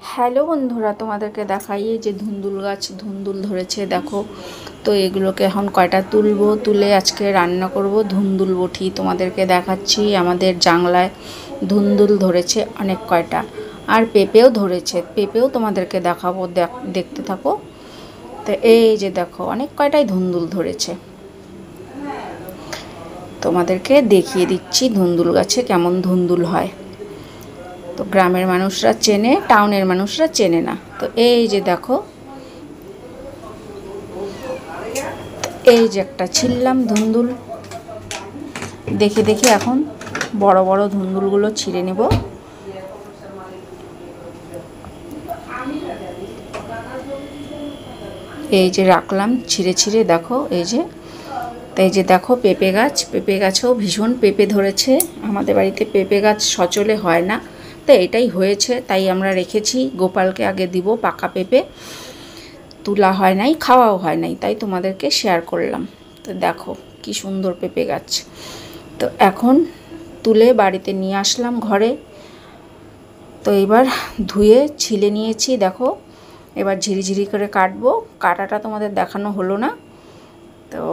Hello বন্ধুরা, তোমাদেরকে দেখাই এই যে ধুন্দুল গাছ ধুন্দুল ধরেছে দেখো। তো এগুলোকে এখন কয়টা তুলবো, তুলে আজকে রান্না করব ধুন্দুল বটি। তোমাদেরকে দেখাচ্ছি আমাদের জাংলায় ধুন্দুল ধরেছে অনেক কয়টা, আর পেঁপেও ধরেছে। পেঁপেও তোমাদেরকে দেখাবো, দেখতে থাকো। তো এই যে দেখো অনেক কয়টাই ধুন্দুল ধরেছে, তোমাদেরকে দেখিয়ে দিচ্ছি ধুন্দুল গাছে কেমন ধুন্দুল হয়। তো গ্রামের মানুষরা চেনে, টাউনের মানুষরা চেনে না। তো এই যে দেখো, এই যে একটা ছিললাম ধুন্দুল। দেখে দেখে এখন বড় বড় ধুন্দুলগুলো ছিঁড়ে নেব। এই যে রাখলাম ছিঁড়ে ছিঁড়ে, দেখো এই যে। তাই যে দেখো পেঁপে গাছ, পেঁপে গাছেও ভীষণ পেঁপে ধরেছে। আমাদের বাড়িতে পেঁপে গাছ সচলে হয় না, তো এটাই হয়েছে, তাই আমরা রেখেছি। গোপালকে আগে দিব পাকা পেঁপে, তোলা হয় নাই, খাওয়াও হয় নাই, তাই তোমাদেরকে শেয়ার করলাম। তো দেখো কি সুন্দর পেঁপে গাছ। তো এখন তুলে বাড়িতে নিয়ে আসলাম ঘরে। তো এবার ধুয়ে ছিলে নিয়েছি দেখো। এবার ঝিরিঝিরি করে কাটবো। কাটাটা তোমাদের দেখানো হলো না। তো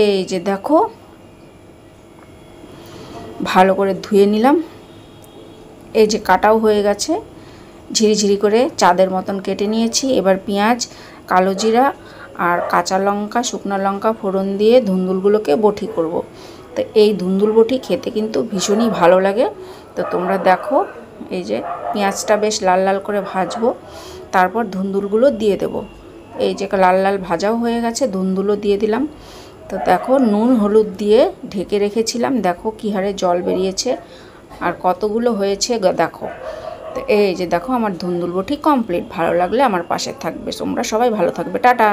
এই যে দেখো, ভালো করে ধুয়ে নিলাম। এই যে কাটাও হয়ে গেছে, ঝিরিঝিরি করে চাঁদের মতন কেটে নিয়েছি। এবার পেঁয়াজ, কালো জিরা আর কাঁচা লঙ্কা, শুকনো লঙ্কা ফোড়ন দিয়ে ধুন্দুলগুলোকে বটি করব। তো এই ধুন্দুল বটি খেতে কিন্তু ভীষণই ভালো লাগে। তো তোমরা দেখো, এই যে পেঁয়াজটা বেশ লাল লাল করে ভাজবো, তারপর ধুন্দুলগুলো দিয়ে দেব। এই যে লাল লাল ভাজাও হয়ে গেছে, ধুন্দুলও দিয়ে দিলাম। তো দেখো নুন হলুদ দিয়ে ঢেকে রেখেছিলাম, দেখো কী হারে জল বেরিয়েছে আর কতগুলো হয়েছে দেখো। তো এই যে দেখো আমার ধুন্দুল বটি কমপ্লিট। ভালো লাগলে আমার পাশে থাকবে। তোমরা সবাই ভালো থাকবে, টাটা।